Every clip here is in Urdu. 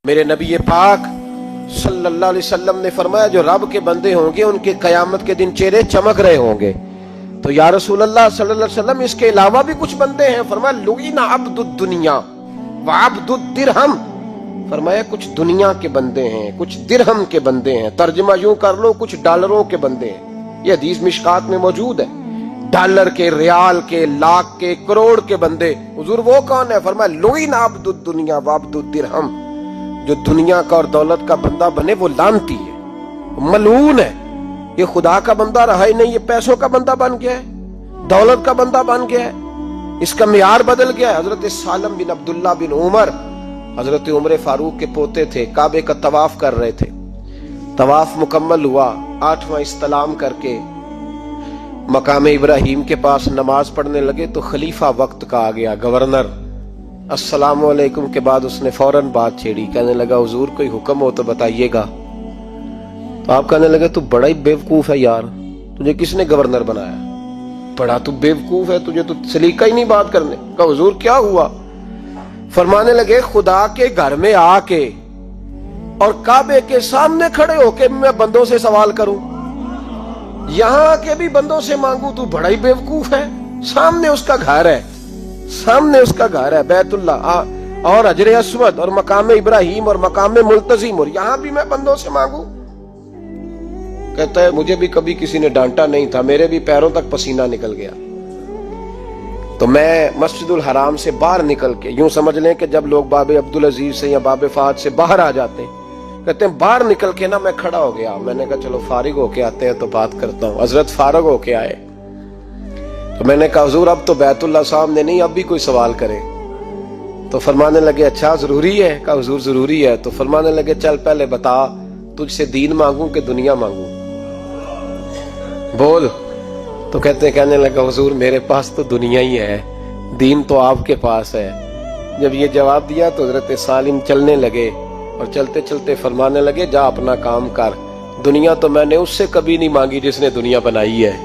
میرے نبی پاک صلی اللہ علیہ وسلم نے فرمایا جو رب کے بندے ہوں گے ان کے قیامت کے دن چہرے چمک رہے ہوں گے. تو یا رسول اللہ صلی اللہ علیہ وسلم اس کے علاوہ بھی کچھ بندے ہیں. فرمایا لعن عبد الدنیا وعبد الدرہم. فرمایا کچھ دنیا کے بندے ہیں, کچھ درہم کے بندے ہیں. ترجمہ یوں کر لو کچھ ڈالروں کے بندے ہیں. یہ حدیث مشکات میں موجود ہے. ڈالر کے, ریال کے, لاکھ کے, کروڑ کے بندے. حضور وہ کون ہے؟ فرمایا لعن عبد الدنیا وعبد الدرہم. جو دنیا کا اور دولت کا بندہ بنے وہ لعنتی ہے, ملعون ہے. یہ خدا کا بندہ رہا ہی نہیں, یہ پیسوں کا بندہ بن گیا ہے, دولت کا بندہ بن گیا ہے. اس کا معیار بدل گیا ہے. حضرت سالم بن عبداللہ بن عمر حضرت عمر فاروق کے پوتے تھے, کعبے کا طواف کر رہے تھے. طواف مکمل ہوا, 8واں استلام کر کے مقام ابراہیم کے پاس نماز پڑھنے لگے تو خلیفہ وقت کا آ گیا, گورنر. السلام علیکم کے بعد اس نے فوراً بات چھیڑی, کہنے لگا حضور کوئی حکم ہو تو بتائیے گا. تو آپ کہنے لگے تو بڑا ہی بیوقوف ہے یار, تجھے کس نے گورنر بنایا؟ بڑا تو بیوقوف ہے, تجھے تو سلیقہ ہی نہیں بات کرنے کا. حضور کیا ہوا؟ فرمانے لگے خدا کے گھر میں آ کے اور کعبے کے سامنے کھڑے ہو کے میں بندوں سے سوال کروں, یہاں کے بھی بندوں سے مانگوں, تو بڑا ہی بیوقوف ہے. سامنے اس کا گھر ہے, سامنے اس کا گھر ہے بیت اللہ اور حجر اسود اور مقام ابراہیم اور مقام ملتزم, اور یہاں بھی میں بندوں سے مانگوں. کہتا ہے مجھے بھی کبھی کسی نے ڈانٹا نہیں تھا, میرے بھی پیروں تک پسینہ نکل گیا. تو میں مسجد الحرام سے باہر نکل کے, یوں سمجھ لیں کہ جب لوگ باب عبدالعزیز سے یا باب فہد سے باہر آ جاتے ہیں, کہتے ہیں باہر نکل کے نا میں کھڑا ہو گیا. میں نے کہا چلو فارغ ہو کے آتے ہیں تو بات کرتا ہوں. حضرت فارغ ہو کے آئے تو میں نے کہا حضور اب تو بیت اللہ سامنے نہیں, اب بھی کوئی سوال کرے. تو فرمانے لگے اچھا ضروری ہے؟ کہا حضور ضروری ہے. تو فرمانے لگے چل پہلے بتا تجھ سے دین مانگوں کہ دنیا مانگوں, بول. تو کہنے لگا حضور میرے پاس تو دنیا ہی ہے, دین تو آپ کے پاس ہے. جب یہ جواب دیا تو حضرت سالم چلنے لگے اور چلتے چلتے فرمانے لگے جا اپنا کام کر, دنیا تو میں نے اس سے کبھی نہیں مانگی جس نے دنیا بنائی ہے,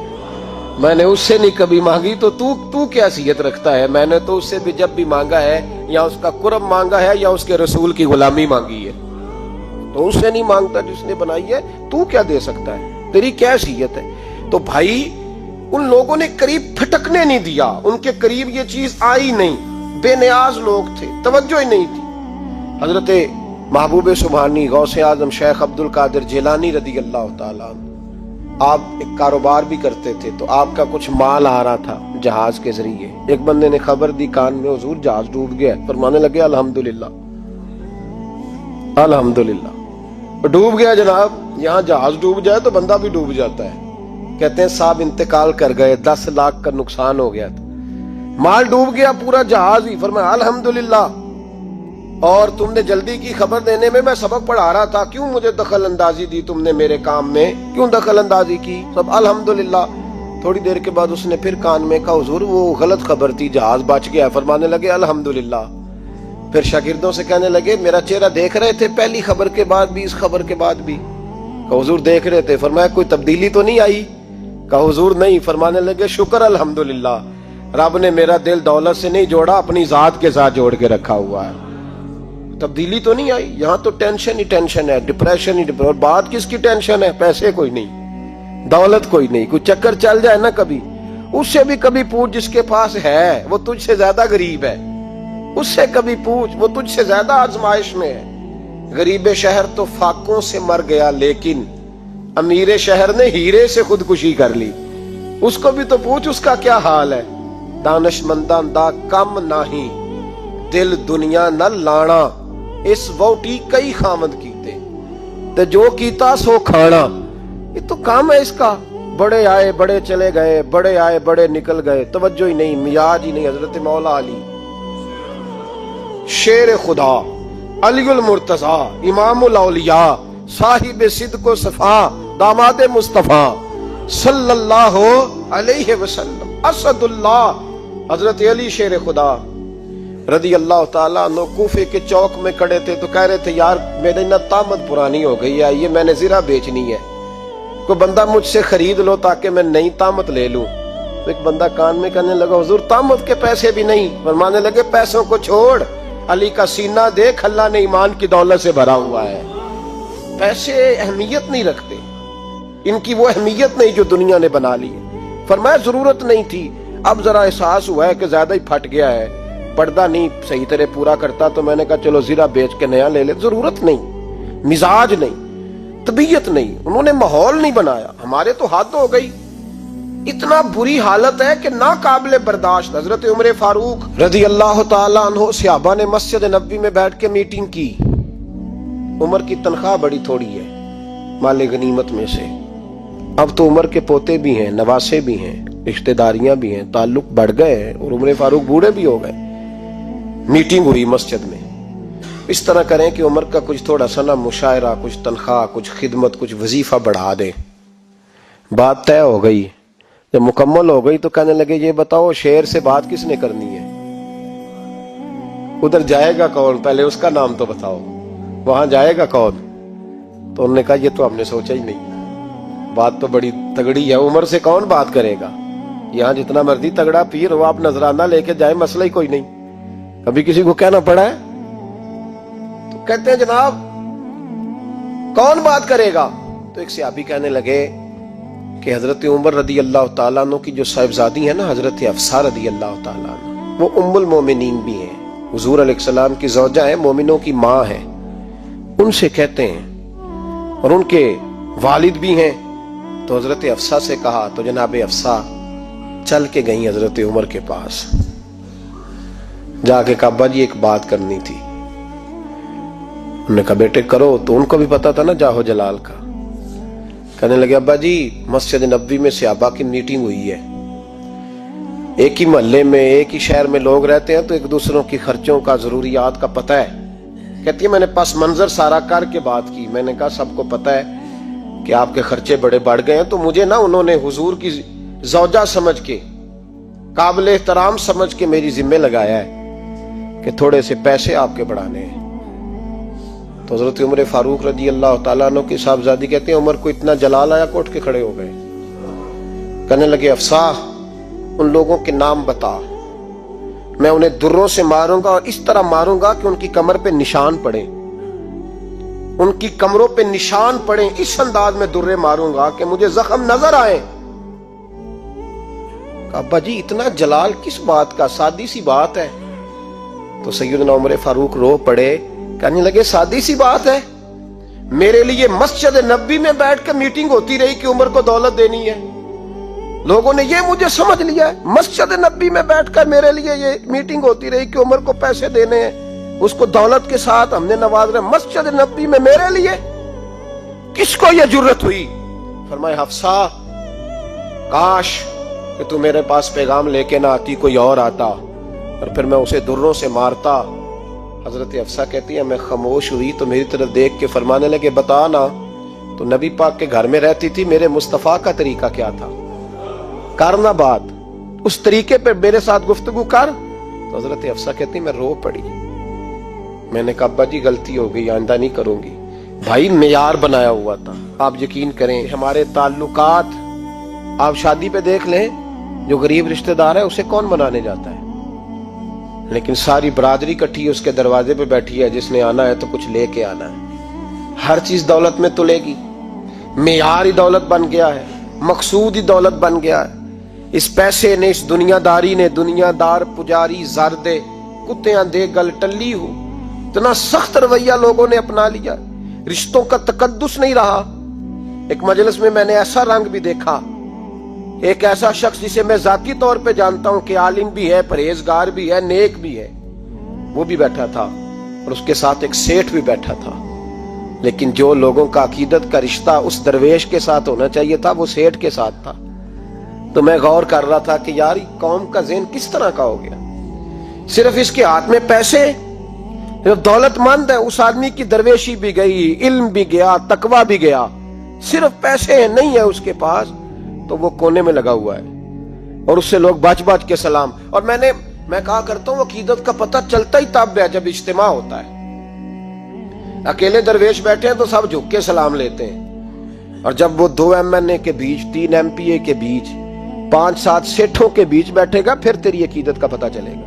میں نے اس سے نہیں کبھی مانگی, تو کیا حیثیت رکھتا ہے؟ میں نے تو اس سے بھی جب بھی مانگا ہے یا اس کا قرب مانگا ہے یا اس کے رسول کی غلامی مانگی ہے, تو اس سے نہیں مانگتا جس نے بنائی ہے. تو کیا دے سکتا ہے؟ تیری کیا حیثیت ہے؟ تو بھائی ان لوگوں نے قریب پھٹکنے نہیں دیا, ان کے قریب یہ چیز آئی نہیں. بے نیاز لوگ تھے, توجہ ہی نہیں تھی. حضرت محبوب سبحانی غوث اعظم شیخ عبد القادر جیلانی رضی اللہ تعالیٰ عنہ, آپ ایک کاروبار بھی کرتے تھے, تو آپ کا کچھ مال آ رہا تھا جہاز کے ذریعے. ایک بندے نے خبر دی کان میں حضور جہاز ڈوب گیا. فرمانے لگے الحمدللہ الحمدللہ. ڈوب گیا جناب, یہاں جہاز ڈوب جائے تو بندہ بھی ڈوب جاتا ہے. کہتے ہیں صاحب انتقال کر گئے, 10 لاکھ کا نقصان ہو گیا تھا, مال ڈوب گیا پورا جہاز ہی. فرمایا الحمدللہ, اور تم نے جلدی کی خبر دینے میں سبق پڑھا رہا تھا, کیوں مجھے دخل اندازی دی تم نے میرے کام میں, کیوں دخل اندازی کی؟ سب الحمدللہ. تھوڑی دیر کے بعد اس نے پھر کان میں کہا حضور وہ غلط خبر تھی, جہاز بچ گیا. فرمانے لگے الحمدللہ. پھر شاگردوں سے کہنے لگے میرا چہرہ دیکھ رہے تھے پہلی خبر کے بعد بھی, اس خبر کے بعد بھی؟ کہا حضور دیکھ رہے تھے. فرمایا کوئی تبدیلی تو نہیں آئی؟ کہا حضور نہیں. فرمانے لگے شکر الحمدللہ, رب نے میرا دل دولت سے نہیں جوڑا, اپنی ذات کے ساتھ جوڑ کے رکھا ہوا ہے, تبدیلی تو نہیں آئی. یہاں تو ٹینشن ہی ٹینشن ہے, ڈپریشن ہی ڈپریشن. اور بات کس کی ٹینشن ہے؟ پیسے کوئی نہیں, دولت کوئی نہیں. کوئی چکر چل جائے نا کبھی, اس سے بھی کبھی پوچھ جس کے پاس ہے وہ تجھ سے زیادہ غریب ہے, اس سے کبھی پوچھ وہ تجھ سے زیادہ آزمائش میں ہے. غریب شہر تو فاقوں سے مر گیا, لیکن امیر شہر نے ہیرے سے خودکشی کر لی. اس کو بھی تو پوچھ اس کا کیا حال ہے. دانش منداں دا کم نہیں, دل دنیا نہ لانا, اس ووٹی کئی خامد کیتے, تے جو کیتا سو کھانا. یہ تو کام ہے اس کا. بڑے آئے بڑے چلے گئے, بڑے آئے بڑے نکل گئے, توجہ ہی نہیں, میاج ہی نہیں. حضرت مولا علی شیر خدا, علی المرتضی, امام الاولیاء, صاحب صدق و صفا, داماد مصطفیٰ صلی اللہ علیہ وسلم, اسد اللہ, حضرت علی شیر خدا رضی اللہ تعالیٰ عنہ کوفے کے چوک میں کھڑے تھے. تو کہہ رہے تھے یار میری نا طامت پرانی ہو گئی ہے, یہ میں نے زرہ بیچنی ہے, کوئی بندہ مجھ سے خرید لو تاکہ میں نئی طامت لے لوں. تو ایک بندہ کان میں کہنے لگا حضور طامت کے پیسے بھی نہیں. فرمانے لگے پیسوں کو چھوڑ, علی کا سینہ دیکھ، اللہ نے ایمان کی دولت سے بھرا ہوا ہے۔ پیسے اہمیت نہیں رکھتے، ان کی وہ اہمیت نہیں جو دنیا نے بنا لی ہے۔ فرمایا ضرورت نہیں تھی، اب ذرا احساس ہوا ہے کہ زیادہ ہی پھٹ گیا ہے، پردہ نہیں صحیح طرح پورا کرتا، تو میں نے کہا چلو زیرہ بیچ کے نیا لے لے۔ ضرورت نہیں، مزاج نہیں، طبیعت نہیں، انہوں نے ماحول نہیں بنایا۔ ہمارے تو حد ہو گئی، اتنا بری حالت ہے کہ ناقابل برداشت۔ حضرت عمر فاروق رضی اللہ تعالیٰ عنہ صحابہ نے مسجد نبوی میں بیٹھ کے میٹنگ کی۔ عمر کی تنخواہ بڑی تھوڑی ہے مال غنیمت میں سے، اب تو عمر کے پوتے بھی ہیں، نواسے بھی ہیں، رشتہ داریاں بھی ہیں، تعلق بڑھ گئے ہیں، اور عمر فاروق بوڑھے بھی ہو گئے۔ میٹنگ ہوئی مسجد میں، اس طرح کریں کہ عمر کا کچھ تھوڑا سا نا مشاعرہ، کچھ تنخواہ، کچھ خدمت، کچھ وظیفہ بڑھا دیں۔ بات طے ہو گئی، جب مکمل ہو گئی تو کہنے لگے یہ بتاؤ شیر سے بات کس نے کرنی ہے؟ ادھر جائے گا کون؟ پہلے اس کا نام تو بتاؤ، وہاں جائے گا کون؟ تو انہوں نے کہا یہ تو ہم نے سوچا ہی نہیں، بات تو بڑی تگڑی ہے، عمر سے کون بات کرے گا؟ یہاں جتنا مرضی تگڑا پیر ہو، آپ نذرانہ لے کے جائیں، مسئلہ ہی کوئی نہیں۔ کبھی کسی کو کہنا پڑا ہے؟ تو کہتے ہیں جناب کون بات کرے گا؟ تو ایک صحابی کہنے لگے کہ حضرت عمر رضی اللہ تعالیٰ عنہ کی جو صاحبزادی ہے نا، حضرت حفصہ رضی اللہ تعالیٰ عنہ، وہ ام المومنین بھی ہیں، حضور علیہ السلام کی زوجہ ہیں، مومنوں کی ماں ہیں، ان سے کہتے ہیں، اور ان کے والد بھی ہیں۔ تو حضرت حفصہ سے کہا تو جناب حفصہ چل کے گئیں حضرت عمر کے پاس، جا کے کہا ابا جی ایک بات کرنی تھی۔ انہوں نے کہا بیٹے کرو، تو ان کو بھی پتا تھا نا جاہو جلال کا۔ کہنے لگے ابا جی مسجد نبوی میں صحابہ کی میٹنگ ہوئی ہے، ایک ہی محلے میں ایک ہی شہر میں لوگ رہتے ہیں تو ایک دوسروں کی خرچوں کا ضروریات کا پتہ ہے۔ کہتی ہے میں نے پس منظر سارا کر کے بات کی، میں نے کہا سب کو پتہ ہے کہ آپ کے خرچے بڑے بڑھ گئے ہیں، تو مجھے نا انہوں نے حضور کی زوجہ سمجھ کے، قابل احترام سمجھ کے میری ذمہ لگایا ہے کہ تھوڑے سے پیسے آپ کے بڑھانے ہیں۔ تو حضرت عمر فاروق رضی اللہ تعالیٰ عنہ کی صاحبزادی کہتے ہیں عمر کو اتنا جلال آیا کہ اٹھ کے کھڑے ہو گئے، کہنے لگے حفصہ ان لوگوں کے نام بتا، میں انہیں دروں سے ماروں گا، اور اس طرح ماروں گا کہ ان کی کمر پہ نشان پڑے، ان کی کمروں پہ نشان پڑے، اس انداز میں درے ماروں گا کہ مجھے زخم نظر آئے۔ ابا جی اتنا جلال کس بات کا؟ سادی سی بات ہے۔ تو سیدنا عمر فاروق رو پڑے، کہنے لگے سادی سی بات ہے، میرے لیے مسجد نبوی میں بیٹھ کے میٹنگ ہوتی رہی کہ عمر کو دولت دینی ہے، لوگوں نے یہ مجھے سمجھ لیا ہے، مسجد نبوی میں بیٹھ کر میرے لیے یہ میٹنگ ہوتی رہی کہ عمر کو پیسے دینے ہیں، اس کو دولت کے ساتھ ہم نے نواز رہے، مسجد نبوی میں میرے لیے کس کو یہ جرت ہوئی؟ فرمایا حفصہ کاش کہ تو میرے پاس پیغام لے کے نہ آتی، کوئی اور آتا اور پھر میں اسے دروں سے مارتا۔ حضرت حفصہ کہتی ہے میں خاموش ہوئی تو میری طرف دیکھ کے فرمانے لگے بتا نا، تو نبی پاک کے گھر میں رہتی تھی، میرے مصطفیٰ کا طریقہ کیا تھا، کرنا بات اس طریقے پہ میرے ساتھ گفتگو کر۔ تو حضرت حفصہ کہتی میں رو پڑی، میں نے کہا ابا جی غلطی ہو گئی، آئندہ نہیں کروں گی۔ بھائی معیار بنایا ہوا تھا، آپ یقین کریں ہمارے تعلقات آپ شادی پہ دیکھ لیں، جو غریب رشتہ دار ہے اسے کون منانے جاتا ہے، لیکن ساری برادری کٹھی اس کے دروازے پہ بیٹھی ہے، جس نے آنا ہے تو کچھ لے کے آنا ہے، ہر چیز دولت میں تلے گی، معیار ہی دولت بن گیا ہے، مقصود ہی دولت بن گیا ہے۔ اس پیسے نے، اس دنیا داری نے، دنیا دار پجاری زردے کتیاں دے گل ٹلی ہو، اتنا سخت رویہ لوگوں نے اپنا لیا، رشتوں کا تقدس نہیں رہا۔ ایک مجلس میں میں نے ایسا رنگ بھی دیکھا، ایک ایسا شخص جسے میں ذاتی طور پہ جانتا ہوں کہ عالم بھی ہے، پرہیزگار بھی ہے، نیک بھی ہے، وہ بھی بیٹھا تھا اور اس کے ساتھ ایک سیٹھ بھی بیٹھا تھا، لیکن جو لوگوں کا عقیدت کا رشتہ اس درویش کے ساتھ ہونا چاہیے تھا وہ سیٹھ کے ساتھ تھا۔ تو میں غور کر رہا تھا کہ یار قوم کا ذہن کس طرح کا ہو گیا، صرف اس کے ہاتھ میں پیسے، دولت مند ہے، اس آدمی کی درویشی بھی گئی، علم بھی گیا، تقوی بھی گیا، صرف پیسے نہیں ہے اس کے پاس تو وہ کونے میں لگا ہوا ہے، اور اس سے لوگ بچ بچ کے سلام۔ اور میں کہا کرتا ہوں عقیدت کا پتہ چلتا ہی تب ہے جب اجتماع ہوتا ہے، اکیلے درویش بیٹھے ہیں تو سب جھک کے سلام لیتے ہیں، اور جب وہ 2 MNA کے بیچ، 3 MPA کے بیچ، 5-7 سیٹھوں کے بیچ بیٹھے گا پھر تیری عقیدت کا پتہ چلے گا۔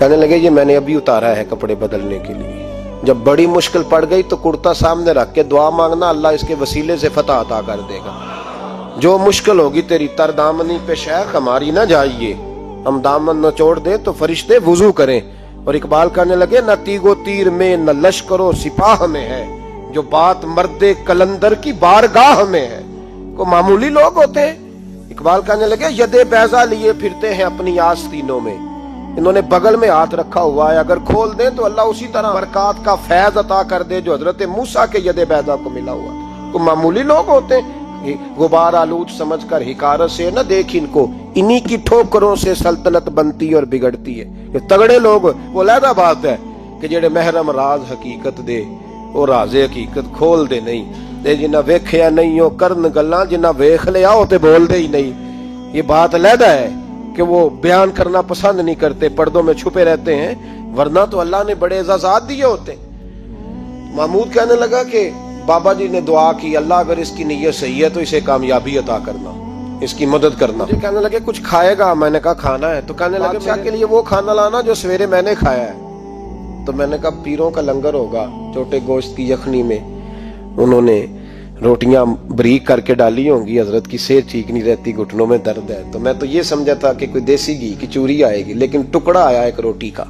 کہنے لگے یہ میں نے ابھی اتارا ہے کپڑے بدلنے کے لیے، جب بڑی مشکل پڑ گئی تو کرتا سامنے رکھ کے دعا مانگنا، اللہ اس کے وسیلے سے فتح عطا کر دے گا۔ جو مشکل ہوگی تیری تر دامنی پہ شیخ ہماری نہ جائیے، ہم دامن نہ چھوڑ دیں تو فرشتے وضو کریں۔ اور اقبال کہنے لگے نہ تیگ و تیر میں نہ لشکر و سپاہ میں ہے، جو بات مرد کلندر کی بارگاہ میں ہے۔ کو معمولی لوگ ہوتے ہیں۔ اقبال کہنے لگے ید بیضا لیے پھرتے ہیں اپنی آستینوں میں، انہوں نے بغل میں ہاتھ رکھا ہوا ہے، اگر کھول دیں تو اللہ اسی طرح برکات کا فیض عطا کر دے جو حضرت موسیٰ کے ید بیضا کو ملا ہوا۔ کو معمولی لوگ ہوتے ہیں۔ غبار آلود سمجھ کر حکارت سے نہ دیکھ ان کو، انہی کی ٹھوکروں سے سلطنت بنتی اور بگڑتی ہے۔ یہ تگڑے لوگ وہ علیحدہ بات ہے کہ جڑے محرم راز حقیقت دے وہ راز حقیقت کھول دے نہیں، تے جنہ ویکھیا نہیں ہو کرن گلاں، جنہ ویکھ لیا ہو تے بول دے ہی نہیں۔ یہ بات علیحدہ ہے کہ وہ بیان کرنا پسند نہیں کرتے، پردوں میں چھپے رہتے ہیں، ورنہ تو اللہ نے بڑے اعزازات دیے ہوتے۔ محمود کہنے لگا کہ بابا جی نے دعا کی اللہ اگر اس کی نیت صحیح ہے تو اسے کامیابی عطا کرنا، اس کی مدد کرنا۔ مجھے کہنے لگے کچھ کھائے گا؟ میں نے کہا کھانا ہے۔ تو کہنے لگے بادشاہ کے لیے وہ کھانا لانا جو سویرے میں نے کھایا ہے۔ تو میں نے کہا پیروں کا لنگر ہوگا، چھوٹے گوشت کی یخنی میں انہوں نے روٹیاں بریک کر کے ڈالی ہوں گی، حضرت کی صحت ٹھیک نہیں رہتی، گھٹنوں میں درد ہے۔ تو میں تو یہ سمجھا تھا کہ کوئی دیسی گھی کی چوری آئے گی، لیکن ٹکڑا آیا ایک روٹی کا،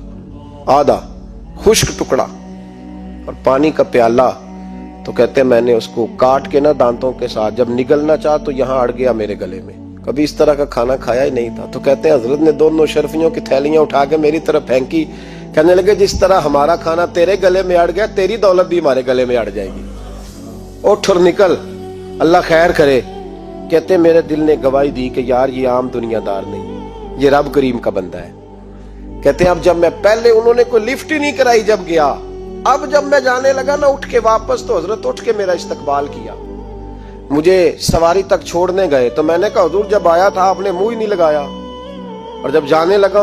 آدھا خشک ٹکڑا اور پانی کا پیالہ۔ تو کہتے میں نے اس کو کاٹ کے نا دانتوں کے ساتھ جب نگلنا چاہ تو یہاں اڑ گیا میرے گلے میں، کبھی اس طرح کا کھانا کھایا ہی نہیں تھا۔ تو کہتے ہیں حضرت نے دونوں شرفیوں کی تھیلیاں اٹھا کے میری طرف پھینکی، کہنے لگے جس طرح ہمارا کھانا تیرے گلے میں اڑ گیا، تیری دولت بھی ہمارے گلے میں اڑ جائے گی، اٹھ اور نکل، اللہ خیر کرے۔ کہتے میرے دل نے گواہی دی کہ یار یہ عام دنیا دار نہیں، یہ رب کریم کا بندہ ہے۔ کہتے ہیں اب جب میں پہلے انہوں نے کوئی لفٹ ہی نہیں کرائی جب گیا، اب جب میں جانے لگا نا اٹھ کے واپس تو حضرت اٹھ کے میرا استقبال کیا، مجھے سواری تک چھوڑنے گئے۔ تو میں نے کہا حضور جب آیا تھا آپ نے منہ ہی نہیں لگایا، اور جب جانے لگا